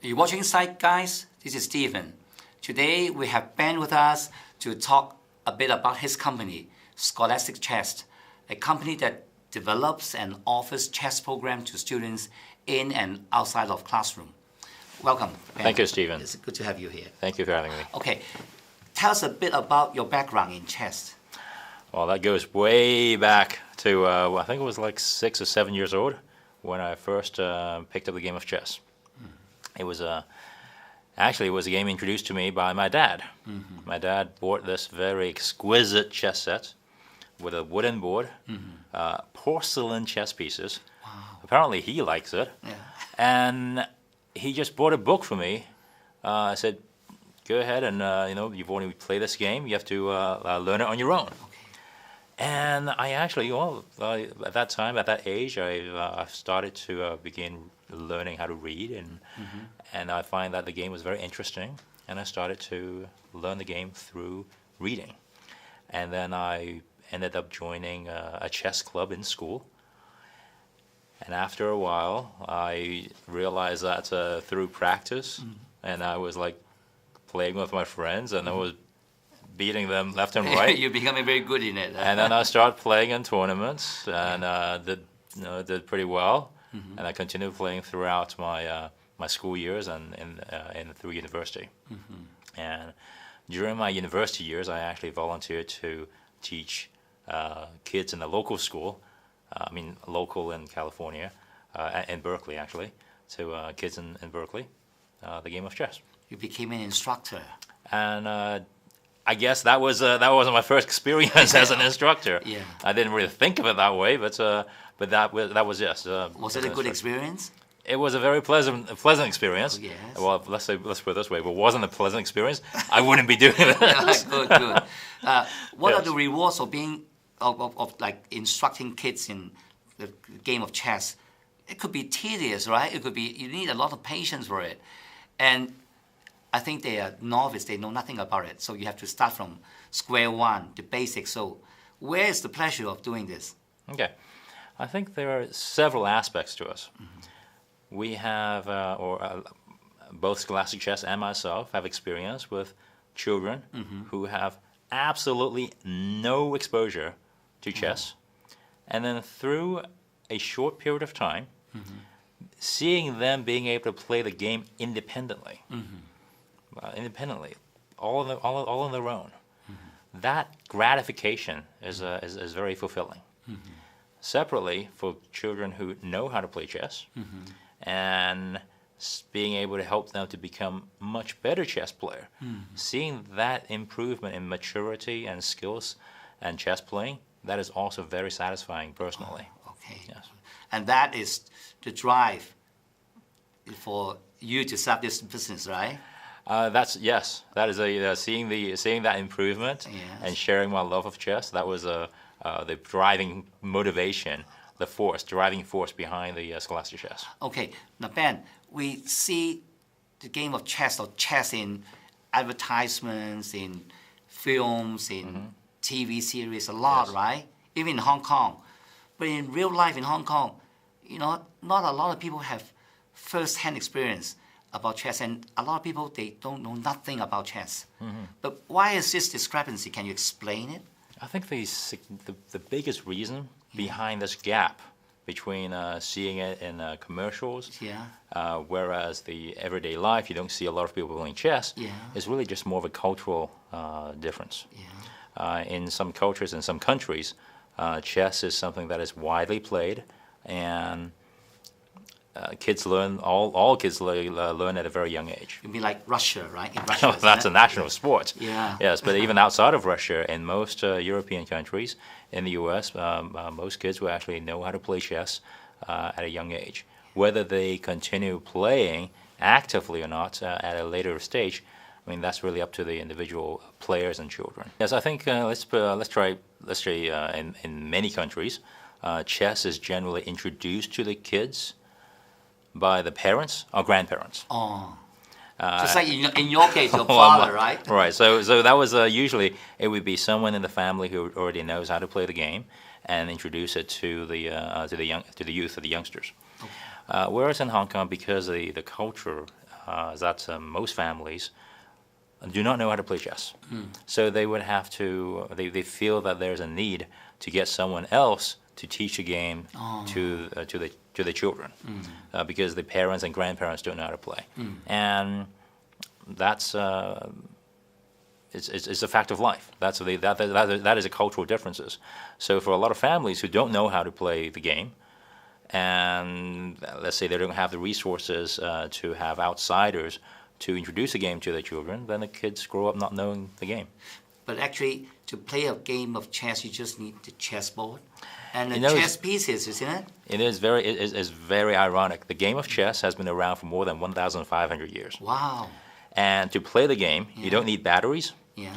You're watching Sight, guys. This is Stephen. Today we have Ben with us to talk a bit about his company, Scholastic Chess, a company that develops and offers chess program to students in and outside of classroom. Welcome, Ben. Thank you, Stephen. It's good to have you here. Thank you for having me. Okay, tell us a bit about your background in chess. Well, that goes way back to, I think it was like 6 or 7 years old when I first picked up the game of chess. It was actually it was a game introduced to me by my dad. My dad bought this very exquisite chess set with a wooden board, porcelain chess pieces. Wow. Apparently he likes it. Yeah. And he just bought a book for me. I said, go ahead and, you've only played this game, you have to learn it on your own. And I actually, at that time, at that age, I started to begin learning how to read, and I find that the game was very interesting, and I started to learn the game through reading. And then I ended up joining a chess club in school. And after a while, I realized that through practice, and I was like playing with my friends, and I was beating them left and right. You're becoming very good in it. And then I started playing in tournaments, and did pretty well. And I continued playing throughout my school years and through university. And during my university years, I actually volunteered to teach kids in a local school. Local in California, in Berkeley actually, to kids in Berkeley, the game of chess. You became an instructor. And I guess that wasn't my first experience as an instructor. Yeah. I didn't really think of it that way, but that was yes. Was it a good experience? It was a very pleasant experience. Oh, yes. Well, let's put it this way: if it wasn't a pleasant experience, I wouldn't be doing it. Good. What are Yes. the rewards of being of like instructing kids in the game of chess? It could be tedious, right? It could be, you need a lot of patience for it, and I think they are novice, they know nothing about it. So you have to start from square one, the basics. So where is the pleasure of doing this? Okay. I think there are several aspects to us. We have, both Scholastic Chess and myself have experience with children who have absolutely no exposure to chess. And then through a short period of time, seeing them being able to play the game independently. All on their own. That gratification is very fulfilling. Separately, for children who know how to play chess, and being able to help them to become much better chess player, seeing that improvement in maturity and skills and chess playing, that is also very satisfying personally. Okay. Yes. And that is the drive for you to start this business, right? That is seeing that improvement. Yes. And sharing my love of chess. That was the driving motivation, the driving force behind the Scholastic Chess. Okay, now Ben, we see the game of chess or chess in advertisements, in films, in TV series a lot, Yes. right? Even in Hong Kong. But in real life in Hong Kong, not a lot of people have first-hand experience about chess, and a lot of people, they don't know nothing about chess. But why is this discrepancy? Can you explain it? I think the biggest reason behind this gap between seeing it in commercials, whereas the everyday life, you don't see a lot of people playing chess, is really just more of a cultural difference. In some cultures, in some countries, chess is something that is widely played, and kids learn, all kids learn at a very young age. You mean like Russia, right? In Russia, That's a national sport. Yeah. Yes, but even outside of Russia, in most European countries, in the U.S., most kids will actually know how to play chess at a young age. Whether they continue playing actively or not at a later stage, I mean, that's really up to the individual players and children. Yes, I think let's try in many countries, chess is generally introduced to the kids by the parents or grandparents. Oh. Just like in your case, your father, right? Right. So that was usually it would be someone in the family who already knows how to play the game, and introduce it to the youth or the youngsters. Okay. Whereas in Hong Kong, because the culture is that most families do not know how to play chess. So they would have to, they feel that there's a need to get someone else to teach a game to the children, because the parents and grandparents don't know how to play. And that's it's a fact of life. That is a cultural differences. So for a lot of families who don't know how to play the game, and let's say they don't have the resources to have outsiders to introduce a game to their children, then the kids grow up not knowing the game. But actually, to play a game of chess, you just need the chessboard and the You know, chess pieces, isn't it? It is very ironic. The game of chess has been around for more than 1,500 years. Wow. And to play the game, you don't need batteries. Yeah.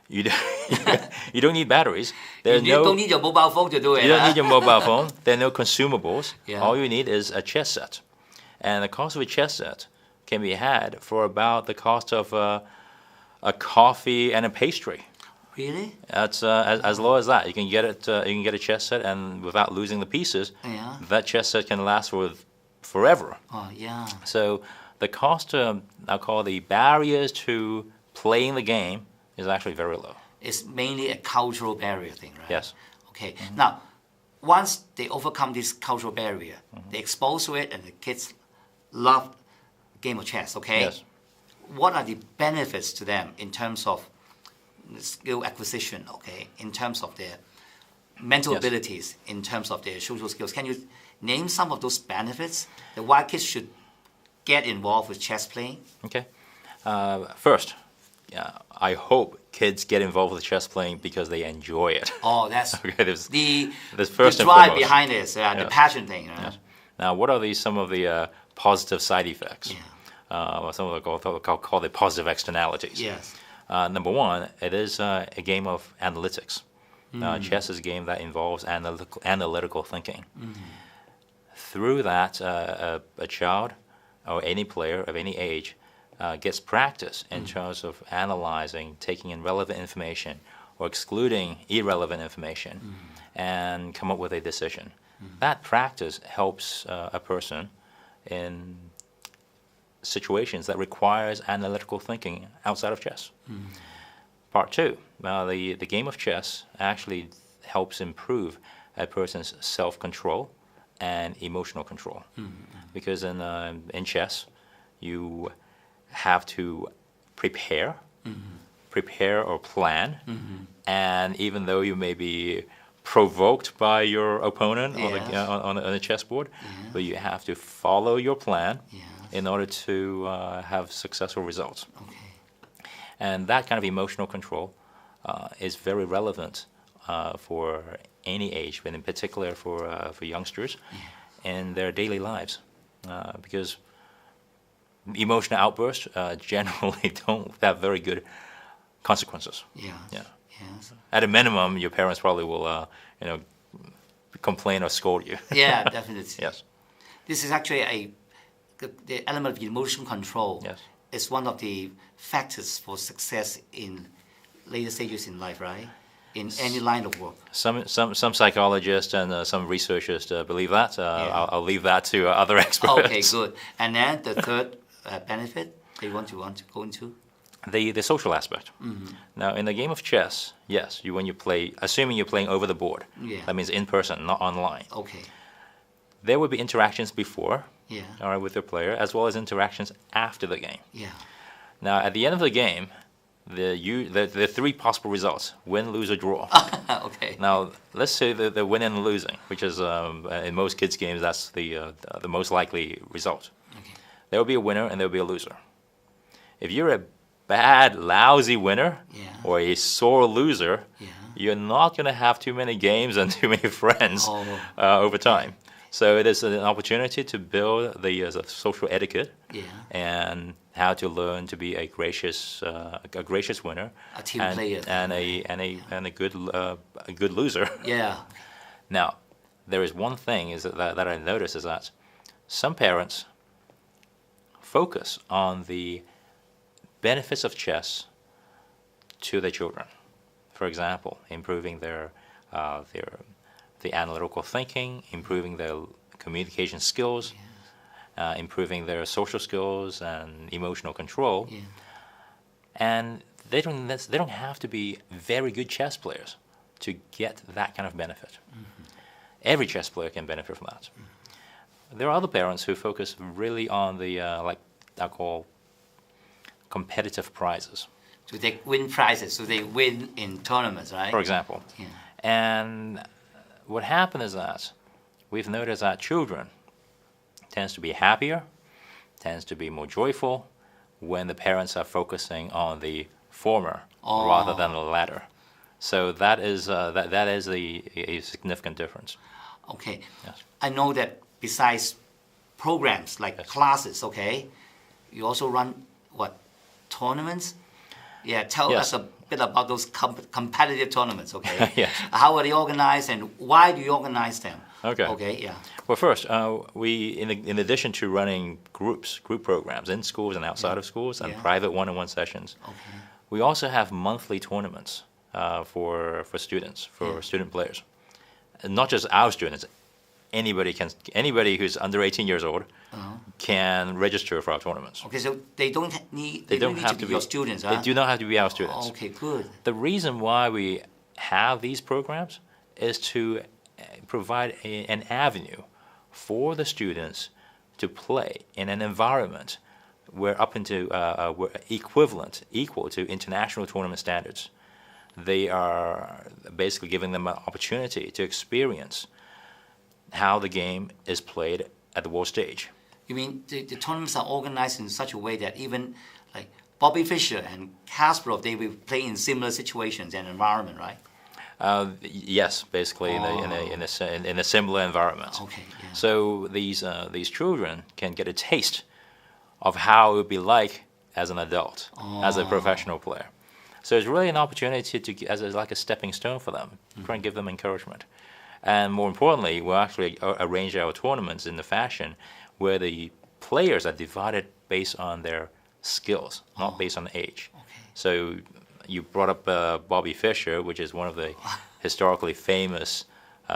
You don't, you don't need batteries. You don't need your mobile phone to do it. You don't need your mobile phone. There are no consumables. Yeah. All you need is a chess set. And the cost of a chess set can be had for about the cost of a coffee and a pastry. Really? That's as low as that. You can get it. You can get a chess set, and without losing the pieces, that chess set can last for forever. Oh yeah. So the cost, I'll call the barriers to playing the game, is actually very low. It's mainly a cultural barrier thing, right? Yes. Okay. Now, once they overcome this cultural barrier, they expose to it, and the kids love game of chess. Okay. Yes. What are the benefits to them in terms of skill acquisition? Okay, in terms of their mental abilities, in terms of their social skills. Can you name some of those benefits that why kids should get involved with chess playing? Okay. First, I hope kids get involved with chess playing because they enjoy it. Oh, that's okay. There's the first drive and behind this, the passion thing. Yes. Now, what are some of the positive side effects? Some of the call the positive externalities. Yes. Number one, it is a game of analytics. Chess is a game that involves analytical thinking. Through that, a child or any player of any age gets practice in terms of analyzing, taking in relevant information, or excluding irrelevant information, and come up with a decision. That practice helps a person in situations that requires analytical thinking outside of chess. Part two, the game of chess actually helps improve a person's self-control and emotional control. Because in chess, you have to prepare or plan, and even though you may be provoked by your opponent on the chessboard, but you have to follow your plan in order to have successful results. And that kind of emotional control is very relevant for any age, but in particular for youngsters in their daily lives, because emotional outbursts generally don't have very good consequences. Yes. At a minimum, your parents probably will, complain or scold you. Yeah, definitely. Yes. This is actually the element of emotion control. Yes. Is one of the factors for success in later stages in life, right? In any line of work. Some psychologists and some researchers believe that. I'll leave that to other experts. Okay, good. And then the third benefit they want to go into? The social aspect. Now, in the game of chess, yes, when you play, assuming you're playing over the board, that means in person, not online. Okay. There will be interactions before, all right, with the player, as well as interactions after the game. Yeah. Now, at the end of the game, the three possible results: win, lose, or draw. Okay. Now, let's say the winning and losing, which is in most kids' games, that's the most likely result. Okay. There will be a winner and there will be a loser. If you're a bad, lousy winner or a sore loser, you're not going to have too many games and too many friends over time. So it is an opportunity to build the social etiquette and how to learn to be a gracious winner, a team player, and a good loser. Yeah. Now, there is one thing that I notice is that some parents focus on the benefits of chess to their children. For example, improving their analytical thinking, improving their communication skills, improving their social skills and emotional control. Yeah. And they don't have to be very good chess players to get that kind of benefit. Every chess player can benefit from that. There are other parents who focus really on the like I call competitive prizes. So they win prizes, so they win in tournaments, right? For example. Yeah. And what happened is that we've noticed that children tends to be happier, tends to be more joyful when the parents are focusing on the former rather than the latter. So that is that is a significant difference. Okay. Yes. I know that besides programs like classes, okay, you also run what, tournaments? Yeah, tell us a bit about those competitive tournaments, okay? Yes. How are they organized and why do you organize them? Okay. Okay, yeah. Well, first, we in addition to running group programs in schools and outside of schools and private one-on-one sessions, we also have monthly tournaments for students, for student players, and not just our students. Anybody who's under 18 years old can register for our tournaments. Okay, so they don't need to be your students, huh? They do not have to be our students. Okay, good. The reason why we have these programs is to provide an avenue for the students to play in an environment where we're equal to international tournament standards. They are basically giving them an opportunity to experience how the game is played at the world stage. You mean the tournaments are organized in such a way that even like Bobby Fischer and Kasparov, they will play in similar situations and environment, right? Yes, basically in a similar environment. Okay, yeah. So these children can get a taste of how it would be like as an adult, as a professional player. So it's really an opportunity as like a stepping stone for them, try and give them encouragement. And more importantly, we'll actually arrange our tournaments in the fashion where the players are divided based on their skills, not based on age. Okay. So you brought up Bobby Fischer, which is one of the historically famous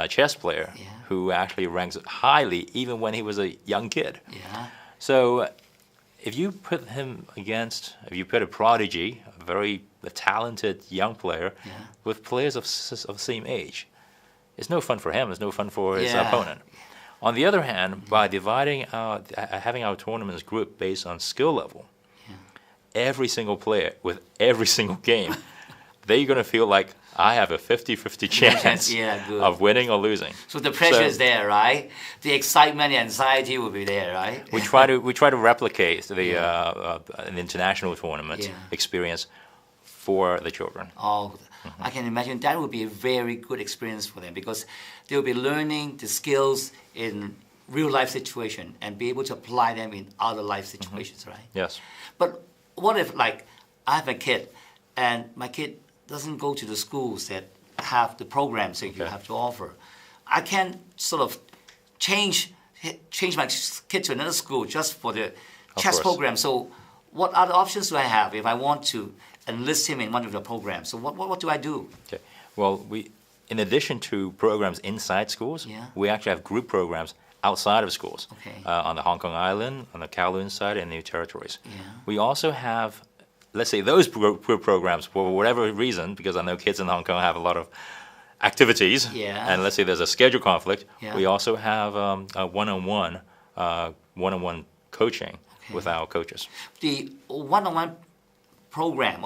chess player who actually ranks highly even when he was a young kid. Yeah. So if you put a prodigy, a very talented young player, with players of the same age, it's no fun for him. It's no fun for his opponent. On the other hand, by having our tournaments grouped based on skill level, every single player with every single game, they're going to feel like I have a 50-50 chance of winning or losing. So the pressure is there, right? The excitement and anxiety will be there, right? We try to replicate an international tournament experience for the children. Oh, I can imagine that would be a very good experience for them because they will be learning the skills in real life situation and be able to apply them in other life situations, right? Yes. But what if, like, I have a kid and my kid doesn't go to the schools that have the programs that you have to offer? I can sort of change my kid to another school just for the chess program. So what other options do I have if I want to enlist him in one of the programs? So what do I do? Okay. Well, in addition to programs inside schools, we actually have group programs outside of schools, on the Hong Kong Island, on the Kowloon side, and New Territories. We also have, let's say, those group programs for whatever reason, because I know kids in Hong Kong have a lot of activities, and let's say there's a schedule conflict, we also have a one-on-one coaching with our coaches. The one-on-one program,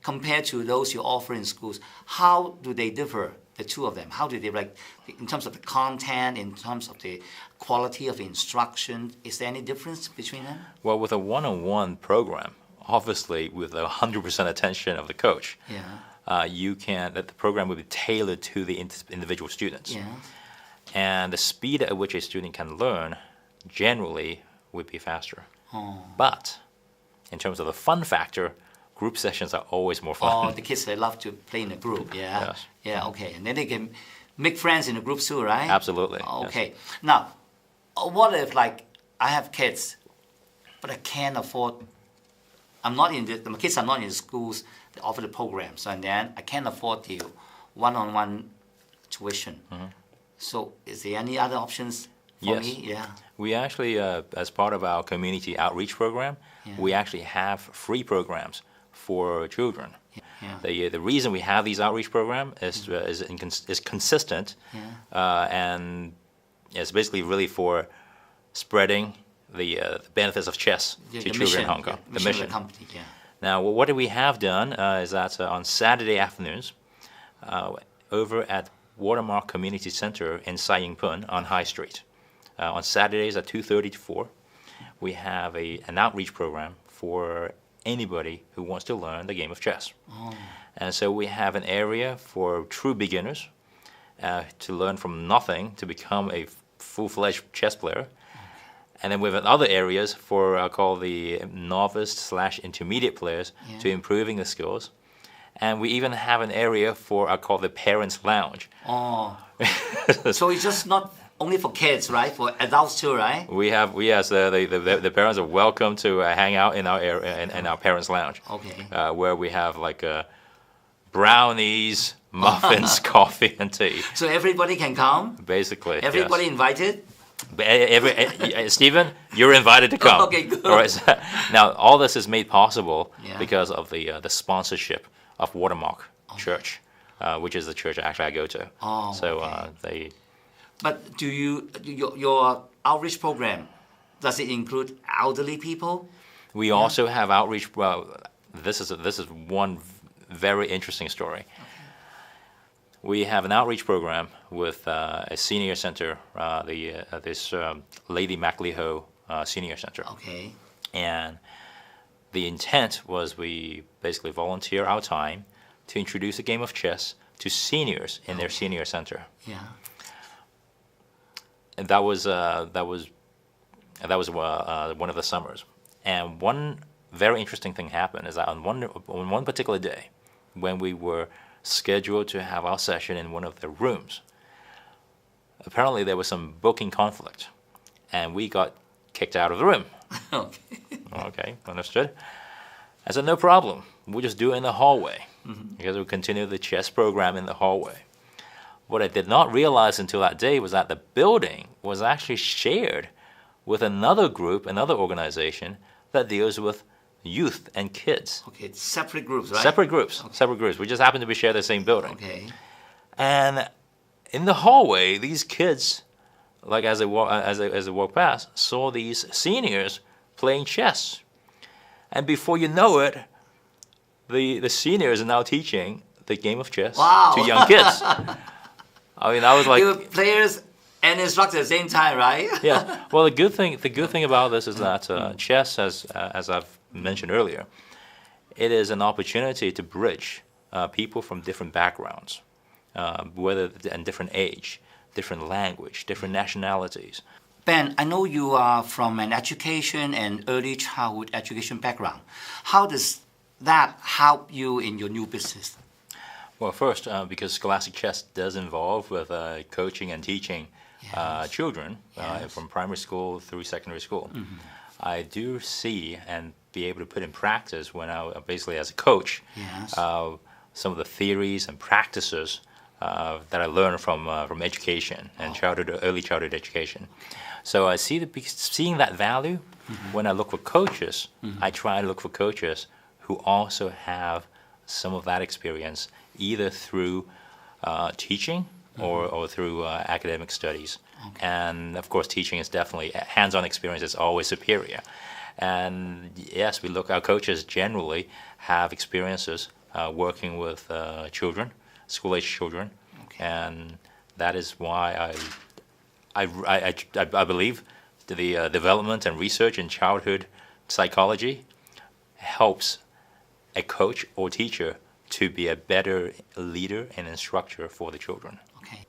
compared to those you offer in schools, how do they differ, the two of them? How do they, like, in terms of the content, in terms of the quality of instruction, is there any difference between them? Well, with a one-on-one program, obviously with 100% attention of the coach, the program will be tailored to the individual students. And the speed at which a student can learn generally would be faster. But in terms of the fun factor, group sessions are always more fun. Oh, the kids, they love to play in a group, okay. And then they can make friends in the group too, right? Absolutely. Okay. Now, what if, like, I have kids, but I can't afford, my kids are not in the schools that offer the programs, and then I can't afford the one-on-one tuition. So is there any other options for Yes. me. Yeah. We actually, as part of our community outreach program, we actually have free programs for children. Yeah. The reason we have these outreach programs is consistent, and it's basically really for spreading the benefits of chess to children in Hong Kong. The mission of the company. Yeah. Now, what we have done is that on Saturday afternoons, over at Watermark Community Center in Sai Ying Pun on High Street, on Saturdays at 2:30 to 4, we have an outreach program for anybody who wants to learn the game of chess. Oh. And so we have an area for true beginners to learn from nothing to become a full-fledged chess player. And then we have other areas for called the novice/intermediate players to improving the skills. And we even have an area for called the parents' lounge. Oh. So it's just not only for kids, right? For adults too, right? The parents are welcome to hang out in our area in our parents' lounge. Okay. Where we have like brownies, muffins, coffee, and tea. So everybody can come. Basically, Everybody yes. invited. Stephen, you're invited to come. Okay, good. All right. So, now, all this is made possible Yeah. because of the sponsorship of Watermark Church, which is the church actually I go to. Oh, so okay. But do your outreach program, does it include elderly people? We also have outreach. Well, this is one very interesting story. We have an outreach program with a senior center, this Lady MacLeod Senior Center. Okay. And the intent was we basically volunteer our time to introduce a game of chess to seniors in their senior center. Yeah. And that was one of the summers. And one very interesting thing happened is that on one particular day, when we were scheduled to have our session in one of the rooms, apparently there was some booking conflict, and we got kicked out of the room. Okay. Okay, understood. I said, no problem. We'll just do it in the hallway, because we'll continue the chess program in the hallway. What I did not realize until that day was that the building was actually shared with another group, another organization that deals with youth and kids. Okay, it's separate groups, right? Separate groups. Okay. Separate groups. We just happen to be share the same building. Okay. And in the hallway, these kids, like as they walk past, saw these seniors playing chess. And before you know it, the seniors are now teaching the game of chess to young kids. I mean, I was like, You were players and instructors at the same time, right? yeah. Well, the good thing about this is that chess, as I've mentioned earlier, it is an opportunity to bridge people from different backgrounds, and different age, different language, different nationalities. Ben, I know you are from an education and early childhood education background. How does that help you in your new business? Well, first, because Scholastic Chess does involve with coaching and teaching children from primary school through secondary school. I do see and be able to put in practice when I basically as a coach some of the theories and practices that I learned from education and early childhood education. So I seeing that value when I look for coaches. I try to look for coaches who also have some of that experience, either through teaching or through academic studies. Okay. And of course, teaching is definitely hands-on experience is always superior. And yes, our coaches generally have experiences working with children, school-age children, and that is why I believe the development and research in childhood psychology helps a coach or teacher to be a better leader and instructor for the children. Okay.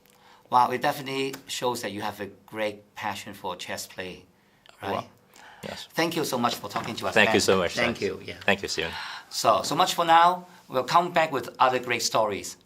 Wow, it definitely shows that you have a great passion for chess play, right? Well, yes. Thank you so much for talking to us. Thank Ben. you so much. Thank you. Yeah. Thank you, Stephen. So much for now. We'll come back with other great stories.